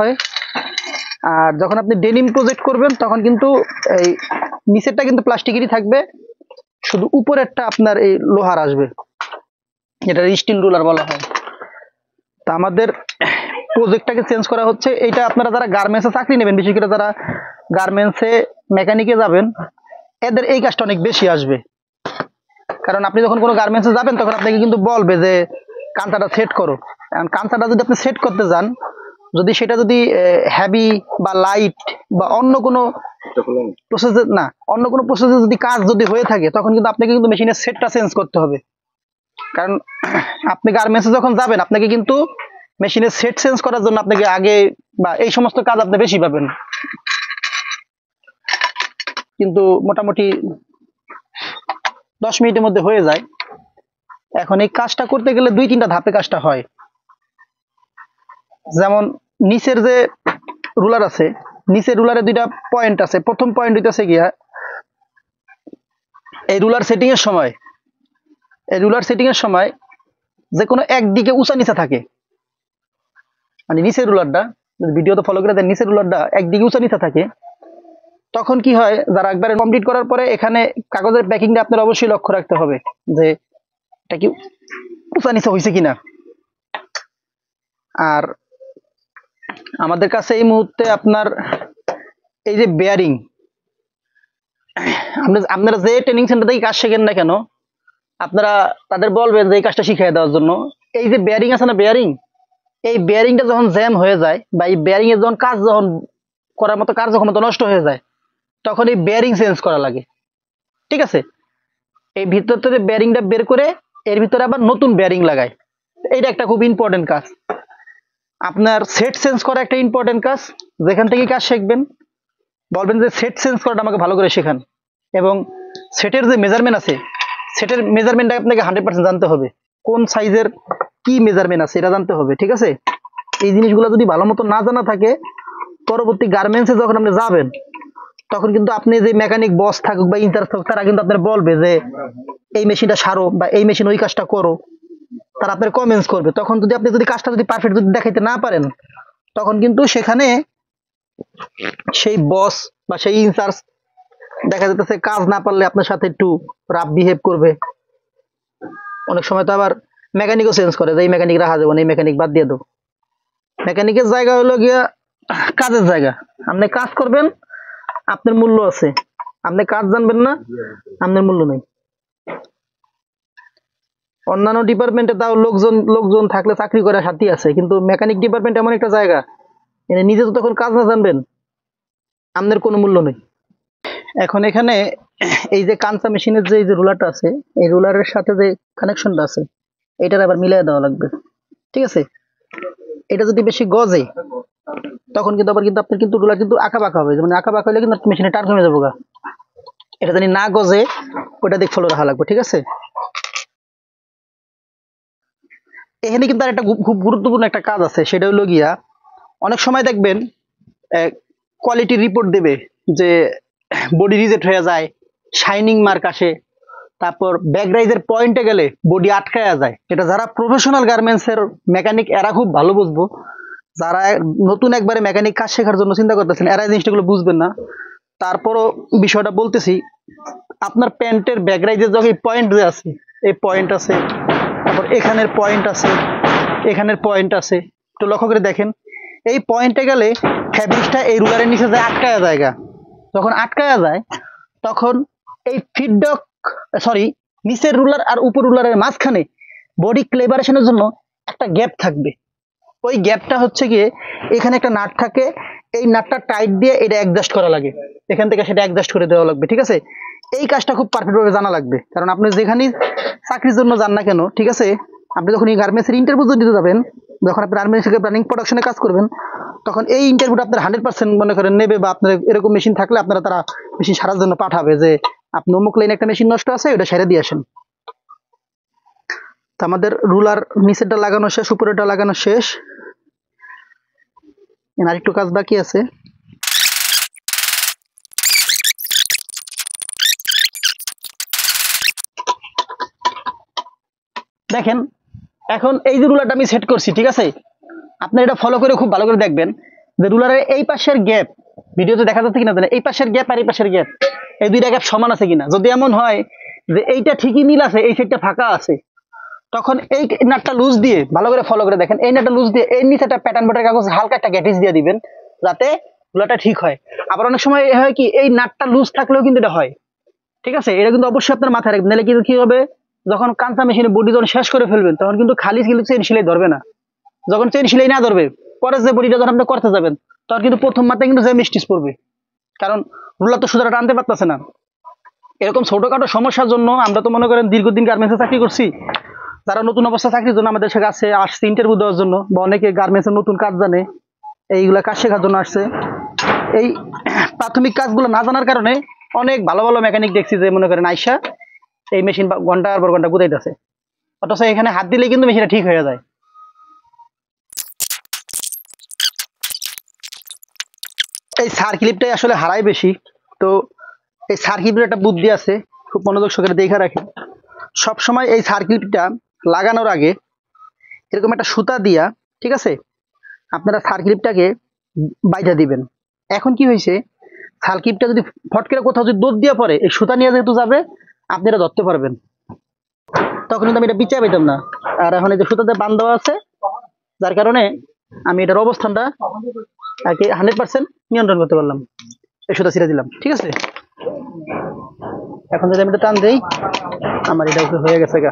হয়। আর যখন আপনি ডেনিম প্রজেক্ট করবেন তখন কিন্তু এই নিচেরটা কিন্তু প্লাস্টিকেরই থাকবে, শুধু উপরেরটা আপনার এই লোহার আসবে, যেটা স্টিল রুলার বলা হয়। তা আমাদের প্রজেক্টটাকে চেঞ্জ করা হচ্ছে। এইটা আপনারা যারা গার্মেন্টসে চাকরি নেবেন, বিশেষ করে যারা গার্মেন্টসে মেকানিকে যাবেন, এদের এই কাজটা অনেক বেশি আসবে। কারণ আপনি যখন কোনো গার্মেন্টসে যাবেন তখন আপনাকে কিন্তু বলবে যে কাঁচাটা সেট করো। কারণ কাঁচাটা যদি আপনি সেট করতে যান, যদি সেটা যদি হেভি বা লাইট বা অন্য কোনো প্রসেসে যদি কাজ যদি হয়ে থাকে, তখন কিন্তু আপনাকে কিন্তু মেশিনের সেটটা চেঞ্জ করতে হবে। কারণ আপনি গার্মেন্টসে যখন যাবেন, আপনাকে কিন্তু মেশিনের সেট চেঞ্জ করার জন্য আপনাকে আগে বা এই সমস্ত কাজ আপনি বেশি পাবেন। কিন্তু মোটামুটি 10 মিনিটের মধ্যে হয়ে যায়। এখন এই কাজটা করতে গেলে 2-3টা ধাপে কাজটা হয়। যেমন নিচের যে রুলার আছে, নিচের রুলারে 2টা পয়েন্ট আছে। প্রথম পয়েন্ট হইতেছে গিয়া এই রুলার সেটিং এর সময় যে কোনো একদিকে উঁচা নিচা থাকে, মানে নিচের রুলারটা, ভিডিও তো ফলো করে দেন, নিচের রুলারটা একদিকে উঁচা নিচা থাকে। তখন কি হয়, যারা একবারে কমপ্লিট করার পরে এখানে কাগজের প্যাকিংটা আপনার অবশ্যই লক্ষ্য রাখতে হবে যে এটা কি উঁচা নিচা হয়েছে কিনা। আর আমাদের কাছে এই মুহূর্তে আপনার এই যে বেয়ারিং, আপনারা যে ট্রেনিং সেন্টার থেকে কাজ শেখেন না কেন, আপনারা তাদের বলবেন যে এই কাজটা শিখিয়ে দেওয়ার জন্য। এই যে বেয়ারিং আছে না, এই বেয়ারিংটা যখন জ্যাম হয়ে যায় বা এই বেয়ারিং এর যখন করার মতো কার্যক্ষমতা নষ্ট হয়ে যায়, তখন এই বেয়ারিং চেঞ্জ করা লাগে। ঠিক আছে, এই ভিতর থেকে বেয়ারিংটা বের করে এর ভিতরে আবার নতুন বেয়ারিং লাগায়। এইটা একটা খুব ইম্পর্টেন্ট কাজ। আপনার সেট চেঞ্জ করা একটা ইম্পর্টেন্ট কাজ। যেখান থেকে কাজ শিখবেন বলবেন যে সেট চেঞ্জ করাটা আমাকে ভালো করে শেখান, এবং সেটের যে মেজারমেন্ট আছে, সেটের মেজারমেন্টটা আপনাকে 100% জানতে হবে। কোন সাইজের কি মেজারমেন্ট আছে এটা জানতে হবে। ঠিক আছে, এই জিনিসগুলো যদি ভালো মতো না জানা থাকে, পরবর্তী গার্মেন্টসে যখন আপনি যাবেন তখন কিন্তু আপনি যে মেকানিক বস থাকুক বা ইনচার্জ থাকুক, তারা কিন্তু আপনার বলবে যে এই মেশিনটা সারো বা এই মেশিন ওই কাজটা করো, তারা আপনার কমেন্টস করবে। তখন যদি আপনি কাজটা পারফেক্ট যদি দেখাইতে না পারেন, তখন কিন্তু সেখানে সেই বস বা সেই ইনচার্জ দেখা যেতেছে কাজ না পারলে আপনার সাথে একটু রাফ বিহেভ করবে। অনেক সময় তো আবার মেকানিকও চেঞ্জ করে, যে এই মেকানিক রাখা যাবে না, এই মেকানিক বাদ দিয়ে দেবো। মেকানিকের জায়গা হলো গিয়া কাজের জায়গা। আপনি কাজ করবেন, আপনার মূল্য আছে। আপনি কাজ জানবেন না, আপনার মূল্য নেই। অন্যান্য ডিপার্টমেন্টে তাও লোকজন থাকলে চাকরি করার সাথী আছে, কিন্তু মেকানিক ডিপার্টমেন্ট এমন একটা জায়গা, নিজে তো তখন কাজ না জানবেন, আপনার কোনো মূল্য নেই। এখন এখানে এই যে কাঁচা মেশিনের যে রুলারটা আছে, এই রুলারের সাথে যে কানেকশনটা আছে, এটার আবার মিলাই দেওয়া লাগবে। ঠিক আছে, এটা যদি বেশি গজে তখন কিন্তু আপনার কিন্তু রুলার কিন্তু আঁকা বাঁকা হবে। মানে আঁকা বাঁকা হলে কিন্তু মেশিনে টার কমে যাবো গা। এটা জানি না গজে, ওটা দিক ফলো রাখা লাগবে। ঠিক আছে, এখানে কিন্তু আর একটা খুব গুরুত্বপূর্ণ একটা কাজ আছে, সেটা হলো গিয়া অনেক সময় দেখবেন কোয়ালিটি রিপোর্ট দেবে যে বডি রিজেক্ট হয়ে যায়, শাইনিং মার্ক আসে, তারপর ব্যাক রাইজের পয়েন্টে গেলে বডি আটকায়া যায়। এটা যারা প্রফেশনাল গার্মেন্টস এর মেকানিক, এরা খুব ভালো বুঝবো। যারা নতুন একবারে মেকানিক কাজ শেখার জন্য চিন্তা করতেছেন, এরা জিনিসগুলো বুঝবেন না। তারপরও বিষয়টা বলতেছি, আপনার প্যান্টের ব্যাক রাইজের যখন পয়েন্ট যে আছে, এই পয়েন্ট আছে, তারপর এখানের পয়েন্ট আছে, এখানের পয়েন্ট আছে, একটু লক্ষ্য করে দেখেন। এই পয়েন্টে গেলে ফ্যাব্রিকটা এই রুলারের নিচে যায় আটকায়া জায়গা। যখন আটকায়া যায় তখন এই নিচের রুলার আর উপর রুলারের মাঝখানে বডি ক্লেবারেশনের জন্য একটা গ্যাপ থাকবে। ওই গ্যাপটা হচ্ছে গিয়ে এখানে একটা নাট থাকে, এই নাটটা টাইট দিয়ে এটা অ্যাডজাস্ট করা লাগে, এখান থেকে সেটা অ্যাডজাস্ট করে দেওয়া লাগবে। ঠিক আছে, এই কাজটা খুব পারফেক্ট ভাবে জানা লাগবে। কারণ আপনি যেখানেই চাকরির জন্য যান না কেন, ঠিক আছে, আপনি যখন এই গার্মেন্টসের ইন্টারভিউ দিতে যাবেন, যখন আপনি গার্মেন্টস থেকে প্ল্যানিং প্রোডাকশনে কাজ করবেন, তখন এই ইন্টারভিউটা আপনার 100% মনে করেন নেবে, বা আপনার এরকম মেশিন থাকলে আপনারা তারা মেশিন সারার জন্য পাঠাবে যে আপনি অমুক লাইনে একটা মেশিন নষ্ট আছে, ওটা সেরে দিয়ে আসেন। তো আমাদের রুলার নিচেরটা লাগানো শেষ, উপরেরটা লাগানো শেষ, আর একটু কাজ বাকি আছে। দেখেন এখন এই যে রুলারটা আমি সেট করছি, ঠিক আছে, আপনি এটা ফলো করে খুব ভালো করে দেখবেন। যে রুলারের এই পাশের গ্যাপ, ভিডিওতে দেখা যাচ্ছে কিনা জানেন, এই পাশের গ্যাপ আর এই পাশের গ্যাপ, এই দুইটা গ্যাপ সমান আছে কিনা। যদি এমন হয় যে এইটা ঠিকই মিল আছে, এই সাইডটা ফাঁকা আছে, তখন এই নাটটা লুজ দিয়ে ভালো করে ফলো করে দেখেন, এই নাটটা লুজ দিয়ে এর নিচে একটা প্যাটার্ন বোর্ডের কাগজ হালকা একটা গ্যাটিস দিয়ে দিবেন, যাতে রুলারটা ঠিক হয়। আবার অনেক সময় হয় কি, এই নাটটা লুজ থাকলেও কিন্তু এটা হয়, ঠিক আছে। এটা কিন্তু অবশ্যই আপনার মাথায় রাখবেন, নাহলে কিন্তু কি হবে, যখন কাঁচা মেশিনে বডি যখন শেষ করে ফেলবেন, তখন কিন্তু খালি কিন্তু চেন সেলাই ধরবে না। যখন চেন সেলাই না ধরবে, পরে যে বডিটা যখন আপনি করতে যাবেন, তখন কিন্তু প্রথম মাথায় কিন্তু জ্যাম স্টিচ পড়বে, কারণ রুলার তো সুতরাং টানতে পারতেছে না। এরকম ছোটখাটো সমস্যার জন্য আমরা তো মনে করেন দীর্ঘদিন গার্মেন্টসে চাকরি করছি, যারা নতুন অবস্থা চাকরির জন্য আমাদের কাছে আসছে ইন্টারভিউ দেওয়ার জন্য, বা অনেকে গার্মেন্টসের নতুন কাজ জানে, এইগুলা কাজ শেখার জন্য আসছে। এই প্রাথমিক কাজগুলো না জানার কারণে অনেক ভালো ভালো মেকানিক দেখছি যে মনে করেন আইসা এই মেশিন ঘন্টার পর ঘন্টা গুদাইতেছে, অথচ এখানে হাত দিলে কিন্তু মেশিনটা ঠিক হয়ে যায়। এই সার ক্লিপটাই আসলে হারাই বেশি। তো এই সার ক্লিপের একটা বুদ্ধি আছে, খুব মনোযোগ সহকারে দেখে রাখেন। সবসময় এই সার ক্লিপটা লাগানোর আগে এরকম একটা সুতা দিয়া, ঠিক আছে, আপনারা সার ক্লিপটাকে বাইধা দিবেন। এখন কি হয়েছে, সার ক্লিপটা যদি ফট করে কোথাও যদি দৌড় দিয়ে পড়ে, এই সুতা নিয়ে যেহেতু যাবে, আপনি এটা ধরতে পারবেন। তখন কিন্তু আমি এটা বিচার পেতাম না। আর এখন এই যে সুতাতে বান দেওয়া আছে, যার কারণে আমি এটার অবস্থানটা আর কি 100% নিয়ন্ত্রণ করতে পারলাম। এই সুতা ছিঁড়ে দিলাম, ঠিক আছে। এখন যদি আমি এটা টান দিই, আমার এটা হয়ে গেছে গা।